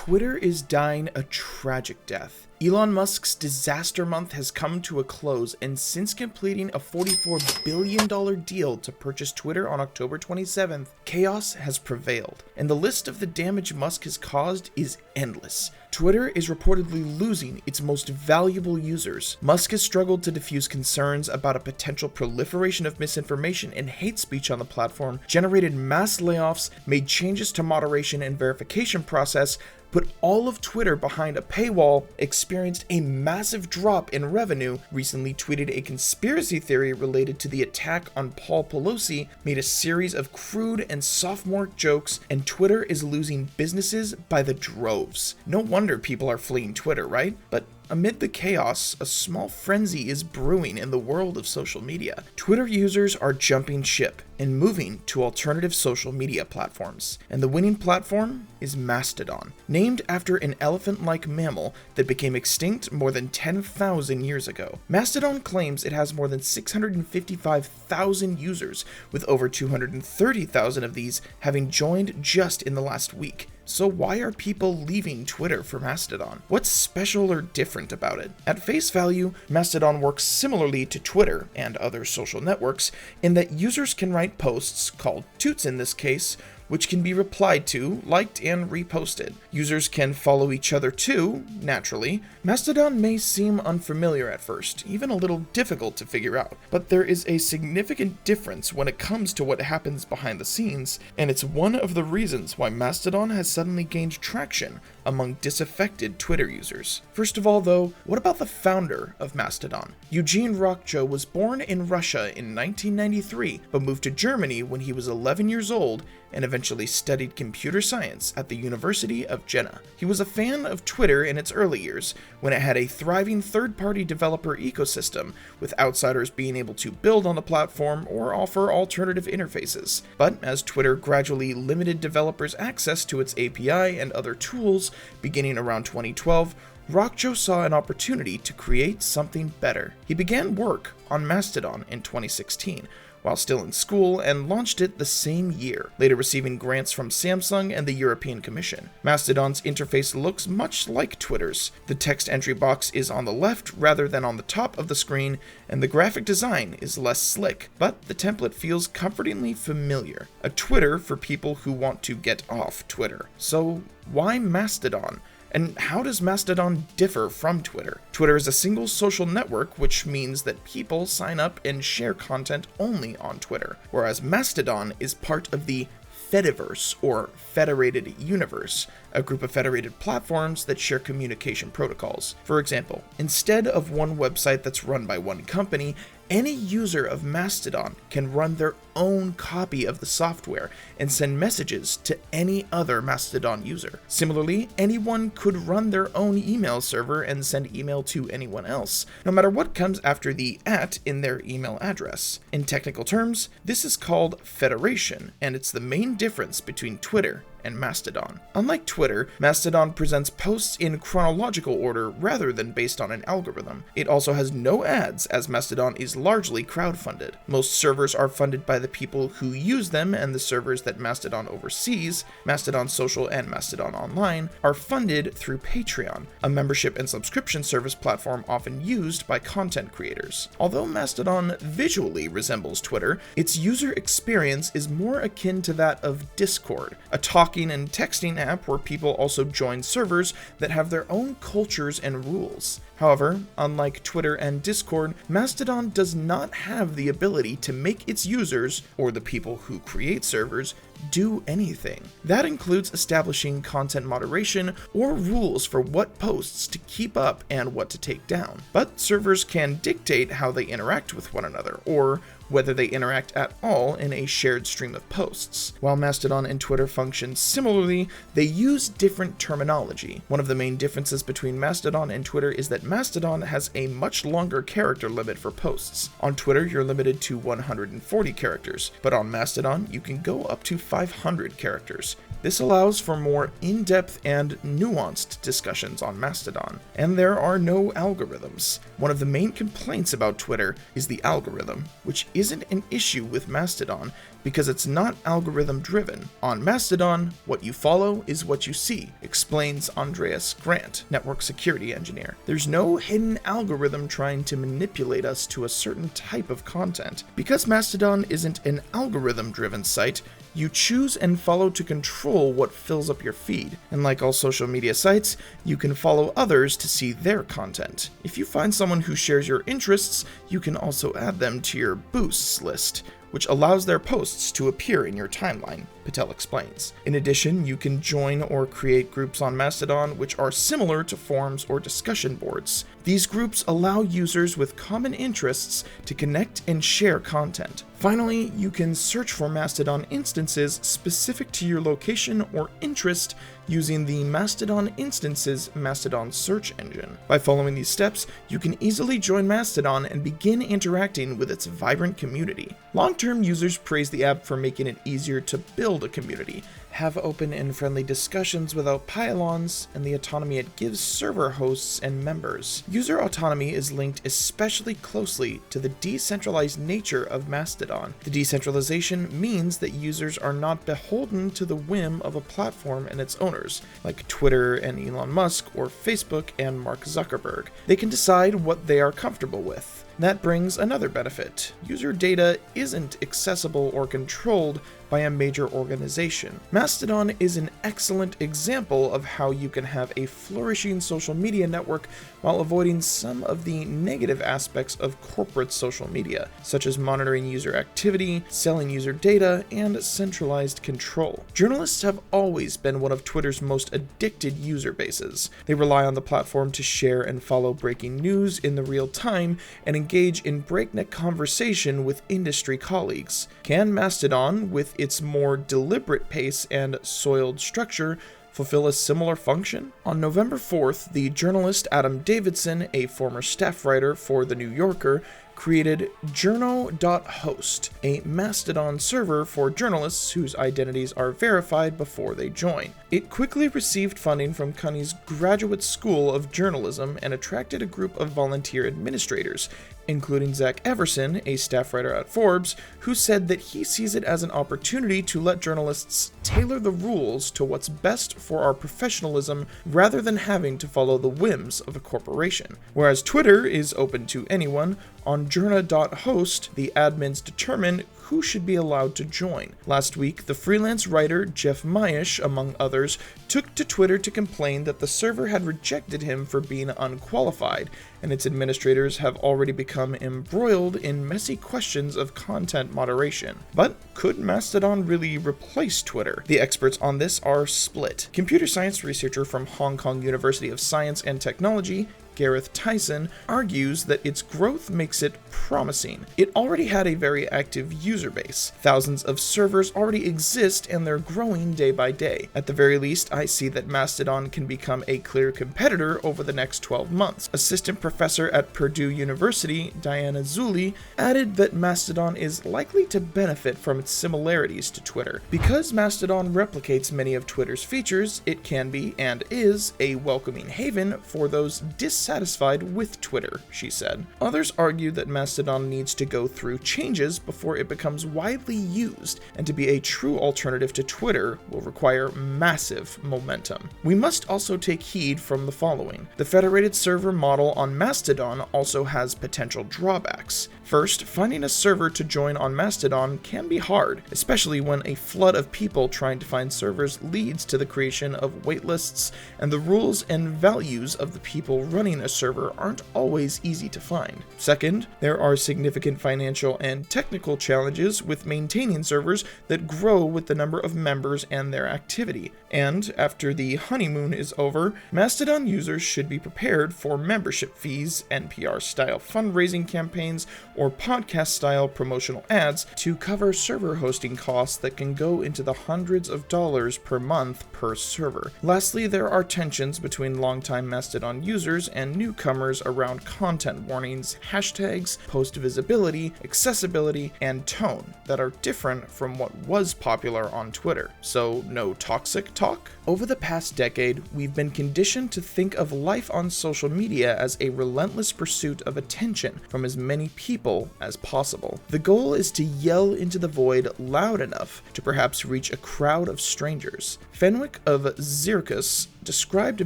Twitter is dying a tragic death. Elon Musk's disaster month has come to a close, and since completing a $44 billion deal to purchase Twitter on October 27th, chaos has prevailed, and the list of the damage Musk has caused is endless. Twitter is reportedly losing its most valuable users. Musk has struggled to diffuse concerns about a potential proliferation of misinformation and hate speech on the platform, generated mass layoffs, made changes to moderation and verification process, put all of Twitter behind a paywall, experienced a massive drop in revenue, recently tweeted a conspiracy theory related to the attack on Paul Pelosi, made a series of crude and sophomore jokes, and Twitter is losing businesses by the droves. No wonder people are fleeing Twitter, right? But amid the chaos, a small frenzy is brewing in the world of social media. Twitter users are jumping ship and moving to alternative social media platforms, and the winning platform is Mastodon, named after an elephant-like mammal that became extinct more than 10,000 years ago. Mastodon claims it has more than 655,000 users, with over 230,000 of these having joined just in the last week. So why are people leaving Twitter for Mastodon? What's special or different about it? At face value, Mastodon works similarly to Twitter and other social networks in that users can write posts, called toots in this case, which can be replied to, liked, and reposted. Users can follow each other too, naturally. Mastodon may seem unfamiliar at first, even a little difficult to figure out, but there is a significant difference when it comes to what happens behind the scenes, and it's one of the reasons why Mastodon has suddenly gained traction among disaffected Twitter users. First of all though, what about the founder of Mastodon? Eugene Rockjo was born in Russia in 1993, but moved to Germany when he was 11 years old and eventually studied computer science at the University of Jena. He was a fan of Twitter in its early years, when it had a thriving third-party developer ecosystem, with outsiders being able to build on the platform or offer alternative interfaces. But as Twitter gradually limited developers' access to its API and other tools, beginning around 2012, Rockjo saw an opportunity to create something better. He began work on Mastodon in 2016, while still in school, and launched it the same year, later receiving grants from Samsung and the European Commission. Mastodon's interface looks much like Twitter's. The text entry box is on the left rather than on the top of the screen, and the graphic design is less slick, but the template feels comfortingly familiar. A Twitter for people who want to get off Twitter. So why Mastodon? And how does Mastodon differ from Twitter? Twitter is a single social network, which means that people sign up and share content only on Twitter, whereas Mastodon is part of the Fediverse, or Federated Universe, a group of federated platforms that share communication protocols. For example, instead of one website that's run by one company, any user of Mastodon can run their own copy of the software and send messages to any other Mastodon user. Similarly, anyone could run their own email server and send email to anyone else, no matter what comes after the @ in their email address. In technical terms, this is called federation, and it's the main difference between Twitter and Mastodon. Unlike Twitter, Mastodon presents posts in chronological order rather than based on an algorithm. It also has no ads, as Mastodon is largely crowdfunded. Most servers are funded by the people who use them, and the servers that Mastodon oversees, Mastodon Social and Mastodon Online, are funded through Patreon, a membership and subscription service platform often used by content creators. Although Mastodon visually resembles Twitter, its user experience is more akin to that of Discord, a talking and texting app where people also join servers that have their own cultures and rules. However, unlike Twitter and Discord, Mastodon does not have the ability to make its users, or the people who create servers, do anything. That includes establishing content moderation or rules for what posts to keep up and what to take down. But servers can dictate how they interact with one another, or whether they interact at all in a shared stream of posts. While Mastodon and Twitter function similarly, they use different terminology. One of the main differences between Mastodon and Twitter is that Mastodon has a much longer character limit for posts. On Twitter, you're limited to 140 characters, but on Mastodon, you can go up to 500 characters. This allows for more in-depth and nuanced discussions on Mastodon, and there are no algorithms. One of the main complaints about Twitter is the algorithm, which isn't an issue with Mastodon because it's not algorithm-driven. On Mastodon, what you follow is what you see, explains Andreas Grant, network security engineer. There's no hidden algorithm trying to manipulate us to a certain type of content. Because Mastodon isn't an algorithm-driven site, you choose and follow to control what fills up your feed. And like all social media sites, you can follow others to see their content. If you find someone who shares your interests, you can also add them to your boosts list, which allows their posts to appear in your timeline, Patel explains. In addition, you can join or create groups on Mastodon which are similar to forums or discussion boards. These groups allow users with common interests to connect and share content. Finally, you can search for Mastodon instances specific to your location or interest using the Mastodon Instances Mastodon search engine. By following these steps, you can easily join Mastodon and begin interacting with its vibrant community. Long-term users praise the app for making it easier to build a community, have open and friendly discussions without pylons, and the autonomy it gives server hosts and members. User autonomy is linked especially closely to the decentralized nature of Mastodon. The decentralization means that users are not beholden to the whim of a platform and its owners, like Twitter and Elon Musk or Facebook and Mark Zuckerberg. They can decide what they are comfortable with. That brings another benefit. User data isn't accessible or controlled by a major organization. Mastodon is an excellent example of how you can have a flourishing social media network while avoiding some of the negative aspects of corporate social media, such as monitoring user activity, selling user data, and centralized control. Journalists have always been one of Twitter's most addicted user bases. They rely on the platform to share and follow breaking news in the real time and engage in breakneck conversation with industry colleagues. Can Mastodon, with its more deliberate pace and soiled structure, fulfill a similar function? On November 4th, the journalist Adam Davidson, a former staff writer for The New Yorker, created journo.host, a Mastodon server for journalists whose identities are verified before they join. It quickly received funding from CUNY's Graduate School of Journalism and attracted a group of volunteer administrators, including Zach Everson, a staff writer at Forbes, who said that he sees it as an opportunity to let journalists tailor the rules to what's best for our professionalism rather than having to follow the whims of a corporation. Whereas Twitter is open to anyone, on journo.host, the admins determine who should be allowed to join. Last week, the freelance writer Jeff Maish, among others, took to Twitter to complain that the server had rejected him for being unqualified, and its administrators have already become embroiled in messy questions of content moderation. But could Mastodon really replace Twitter? The experts on this are split. Computer science researcher from Hong Kong University of Science and Technology, Gareth Tyson, argues that its growth makes it promising. It already had a very active user base. Thousands of servers already exist and they're growing day by day. At the very least, I see that Mastodon can become a clear competitor over the next 12 months. Assistant professor at Purdue University, Diana Zulli, added that Mastodon is likely to benefit from its similarities to Twitter. Because Mastodon replicates many of Twitter's features, it can be, and is, a welcoming haven for those dissatisfied with Twitter, she said. Others argue that Mastodon needs to go through changes before it becomes widely used, and to be a true alternative to Twitter will require massive momentum. We must also take heed from the following. The federated server model on Mastodon also has potential drawbacks. First, finding a server to join on Mastodon can be hard, especially when a flood of people trying to find servers leads to the creation of waitlists, and the rules and values of the people running a server aren't always easy to find. Second, there are significant financial and technical challenges with maintaining servers that grow with the number of members and their activity. And after the honeymoon is over, Mastodon users should be prepared for membership fees, NPR-style fundraising campaigns, or podcast-style promotional ads to cover server hosting costs that can go into the hundreds of dollars per month per server. Lastly, there are tensions between longtime Mastodon users and and newcomers around content warnings, hashtags, post visibility, accessibility, and tone that are different from what was popular on Twitter. So no toxic talk? Over the past decade, we've been conditioned to think of life on social media as a relentless pursuit of attention from as many people as possible. The goal is to yell into the void loud enough to perhaps reach a crowd of strangers. Fenwick of Zirkus described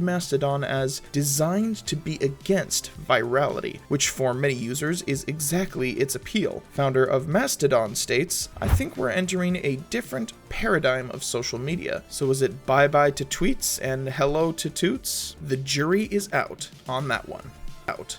Mastodon as designed to be against virality, which for many users is exactly its appeal. Founder of Mastodon states, "I think we're entering a different paradigm of social media. So is it bye-bye to tweets and hello to toots? The jury is out on that one." Out.